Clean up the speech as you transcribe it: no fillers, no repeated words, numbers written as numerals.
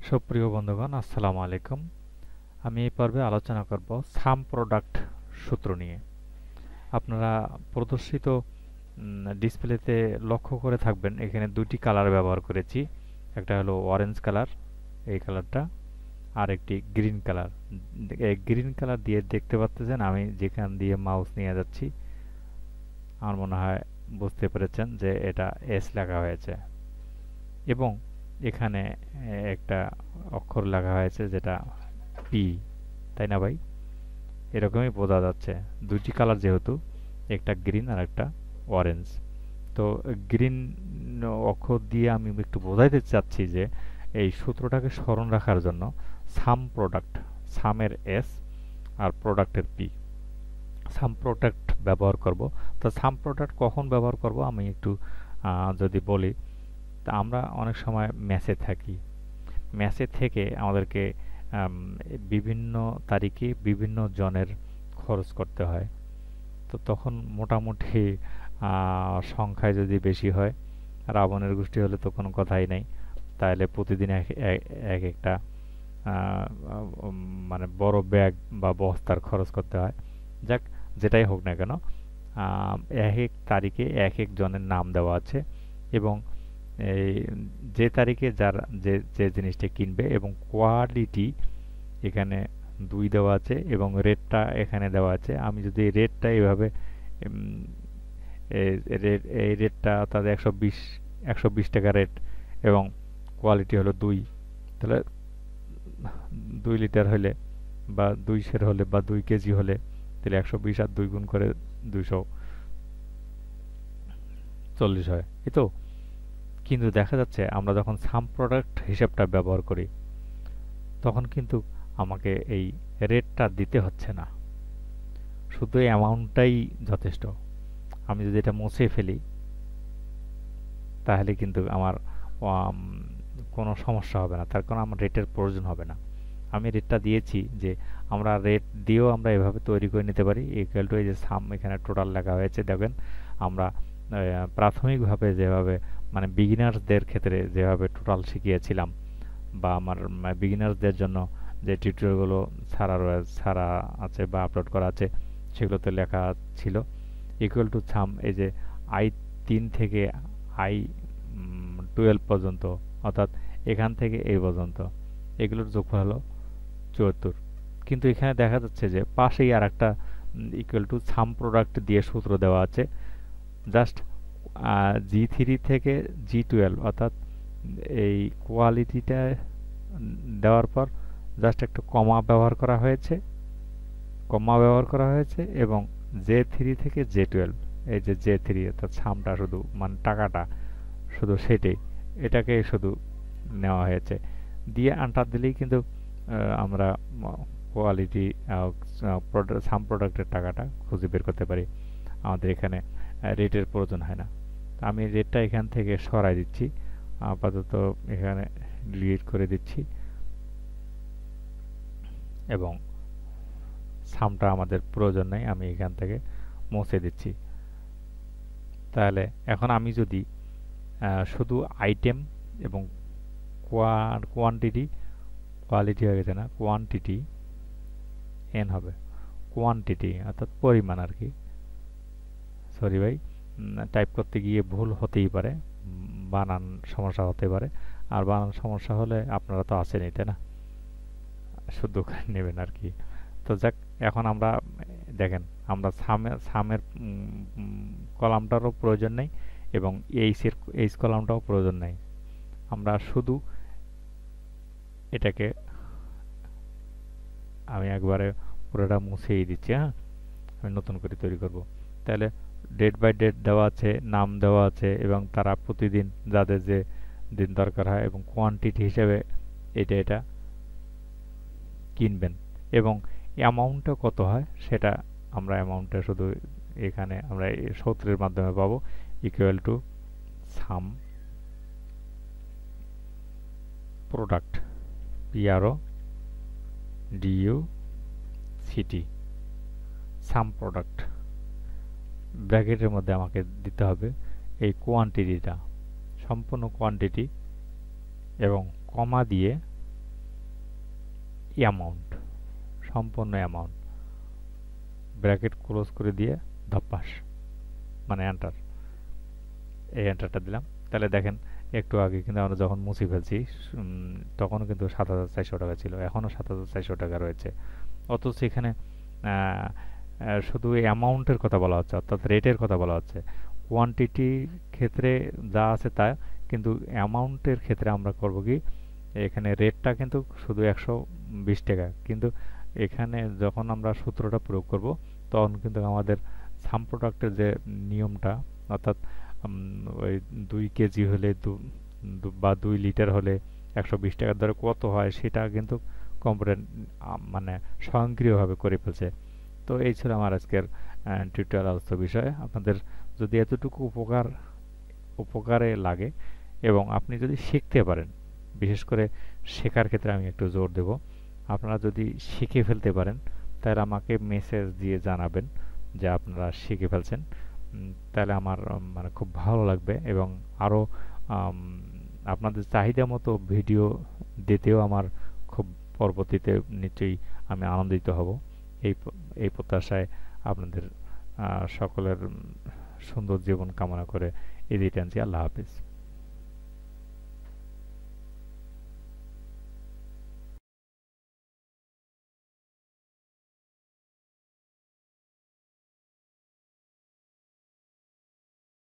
সুপ্রিয় বন্ধুগণ, আসসালামু আলাইকুম। আমি এই পর্বে আলোচনা করব সাম প্রোডাক্ট সূত্র নিয়ে। আপনারা প্রদর্শিত ডিসপ্লেতে লক্ষ্য করে থাকবেন, এখানে দুটি কালার ব্যবহার করেছি। একটা হলো অরেঞ্জ কালার, এই কালারটা, আর একটি গ্রিন কালার। এই গ্রিন কালার দিয়ে দেখতে পাচ্ছেন আমি যেখান দিয়ে মাউস নিয়ে যাচ্ছি, আমার মনে হয় বুঝতে পেরেছেন যে এটা এস লেখা হয়েছে, এবং এখানে একটা অক্ষর লেখা হয়েছে যেটা পি, তাই না ভাই? এরকমই বোঝা যাচ্ছে দুইটি কালার, যেহেতু একটা গ্রিন আর একটা অরেঞ্জ। তো গ্রিন অক্ষর দিয়ে আমি একটু বোঝাইতে চাচ্ছি যে এই সূত্রটাকে স্মরণ রাখার জন্য সাম প্রোডাক্ট, সামের এস আর প্রোডাক্টের পি, সাম প্রোডাক্ট ব্যবহার করব। তো সাম প্রোডাক্ট কখন ব্যবহার করব আমি একটু যদি বলি, তা আমরা অনেক সময় ম্যাচে থাকি, ম্যাচে থেকে আমাদেরকে আম, বিভিন্ন তারিখে বিভিন্ন জনের খরচ করতে হয়। তো তখন মোটামুটি সংখ্যায় যদি বেশি হয়, রাবণের গোষ্ঠী হলে তো কোনো কথাই নেই, তাহলে প্রতিদিন এক একটা আহ, মানে বড় ব্যাগ বা বস্তার খরচ করতে হয়। যাক, যেটাই হোক না কেন, আহ, এক এক তারিখে এক এক জনের নাম দেওয়া আছে, এবং এই যে তারিখে যার যে যে জিনিসটা কিনবে, এবং কোয়ালিটি এখানে 2 দেওয়া আছে, এবং রেটটা এখানে দেওয়া আছে। আমি যদি রেটটা এইভাবে উম, এই রেটটা অর্থাৎ 120 টাকা রেট, এবং কোয়ালিটি হলো 2, তাহলে 2 লিটার হলে বা 2 সের হলে বা 2 কেজি হলে, তাহলে 120 আর 2 গুণ করে 240 হয়, এই তো। কিন্তু দেখা যাচ্ছে আমরা যখন সাম প্রোডাক্ট হিসাবটা ব্যবহার করি, তখন কিন্তু আমাকে এই রেটটা দিতে হচ্ছে না, শুধু এই অ্যামাউন্টটাই যথেষ্ট। আমি যদি এটা মুছে ফেলি, তাহলে কিন্তু আমার আম, কোনো সমস্যা হবে না, তার কারণ আমার রেটের প্রয়োজন হবে না। আমি রেটটা দিয়েছি যে আমরা রেট দিয়েও আমরা এভাবে তৈরি করে নিতে পারি। ইকুয়াল টু এই যে সাম এখানে টোটাল লেখা হয়েছে, দেখেন আমরা প্রাথমিকভাবে যেভাবে, মানে বিগিনার্সদের ক্ষেত্রে যেভাবে টোটাল শিখিয়েছিলাম, বা আমার বিগিনার্সদের জন্য যে টিউটোরিয়ালগুলো ছাড়া আছে বা আপলোড করা আছে, সেগুলোতে লেখা ছিল ইকুয়াল টু সাম, এই যে i3 থেকে i12 পর্যন্ত, অর্থাৎ এখান থেকে এই পর্যন্ত, এগুলোর যোগফল হলো 74। কিন্তু এখানে দেখা যাচ্ছে যে পাশেই আর একটা ইকুয়াল টু সাম প্রোডাক্ট দিয়ে সূত্র দেওয়া আছে, জাস্ট G3 থেকে G12, অর্থাৎ এই কোয়ালিটিটা দেওয়ার পর জাস্ট একটা কমা ব্যবহার করা হয়েছে, এবং J3 থেকে J12, এই যে J3 অর্থাৎ সামটা শুধু, মানে টাকাটা শুধু সেটাই, এটাকে শুধু নেওয়া হয়েছে। দিয়ে আন্টার দিলেই কিন্তু আমরা কোয়ালিটি সাম প্রোডাক্টের টাকাটা খুঁজে বের করতে পারি। আমাদের এখানে রেটের প্রয়োজন হয় না। আমি রেটটা এখান থেকে সরাই দিচ্ছি, আপাতত এখানে ডিলিট করে দিচ্ছি, এবং সামটা আমাদের প্রয়োজন নেই, আমি এখান থেকে মুছে দিচ্ছি। তাহলে এখন আমি যদি শুধু আইটেম এবং কোয়ান্টিটি, কোয়ালিটি হয়ে গেছে না, কোয়ান্টিটি এন হবে, কোয়ান্টিটি অর্থাৎ পরিমাণ আর কি। সরি ভাই, টাইপ করতে গিয়ে ভুল হতেই পারে, বানান সমস্যা হতে পারে। আর বানান সমস্যা হলে আপনারা তো আছেনই, তাই না, শুদ্ধ করে নেবেন আর কি। তো যাক, এখন আমরা দেখেন, আমরা সামের কলামটারও প্রয়োজন নেই, এবং এইচ কলামটাও প্রয়োজন নেই। আমরা শুধু এটাকে, আমি একবারে পুরোটা মুছেই দিচ্ছি, হ্যাঁ, আমি নতুন করে তৈরি করব। তাহলে ডেট বাই ডেট দেওয়া আছে, নাম দেওয়া আছে, এবং তারা প্রতিদিন যাদের যে দিন দরকার হয়, এবং কোয়ান্টিটি হিসেবে এটা কিনবেন, এবং অ্যামাউন্টটা কত হয় সেটা আমরা অ্যামাউন্টটা শুধু এখানে আমরা এই সূত্রের মাধ্যমে পাবো, equal to some product, PRODUCT, some product, ব্র্যাকেটের মধ্যে আমাকে দিতে হবে এই কোয়ান্টিটিটা, সম্পূর্ণ কোয়ান্টিটি, এবং কমা দিয়ে অ্যামাউন্ট, সম্পূর্ণ অ্যামাউন্ট, ব্র্যাকেট ক্লোজ করে দিয়ে ধাপ্পাস, মানে এন্টার, এই এন্টারটা দিলাম। তাহলে দেখেন একটু আগে কিন্তু আমরা যখন মুছে ফেলছি তখনও কিন্তু ৭,৪০০ টাকা ছিল, এখনও ৭,৪০০ টাকা রয়েছে। অথচ এখানে শুধু অ্যামাউন্টের কথা বলা হচ্ছে, অর্থাৎ রেটের কথা বলা হচ্ছে। কোয়ান্টিটির ক্ষেত্রে যা আছে তা, কিন্তু অ্যামাউন্টের ক্ষেত্রে আমরা করব কি, এখানে রেটটা কিন্তু শুধু ১২০ টাকা, কিন্তু এখানে যখন আমরা সূত্রটা প্রয়োগ করব তখন কিন্তু আমাদের সাম প্রোডাক্টের যে নিয়মটা, অর্থাৎ ওই ২ কেজি হলে বা ২ লিটার হলে ১২০ টাকার দরে কত হয় সেটা কিন্তু কম্পিউটার মানে স্বয়ংক্রিয়ভাবে করে ফেলছে। তো এই ছিল আমার আজকের টিউটোরিয়াল আলোচ্য বিষয়। আপনাদের যদি এতটুকু উপকারে লাগে এবং আপনি যদি শিখতে পারেন, বিশেষ করে শেখার ক্ষেত্রে আমি একটু জোর দেব, আপনারা যদি শিখে ফেলতে পারেন তাহলে আমাকে মেসেজ দিয়ে জানাবেন যে আপনারা শিখে ফেলছেন। তাহলে আমার মানে খুব ভালো লাগবে এবং আরও আপনাদের চাহিদা মতো ভিডিও দিতেও আমার খুব পরবর্তীতে নিশ্চয়ই আমি আনন্দিত হব। এই এই প্রত্যাশায় আপনাদের সকলের সুন্দর জীবন কামনা করে ইতি টানছি। আল্লাহ হাফিজ।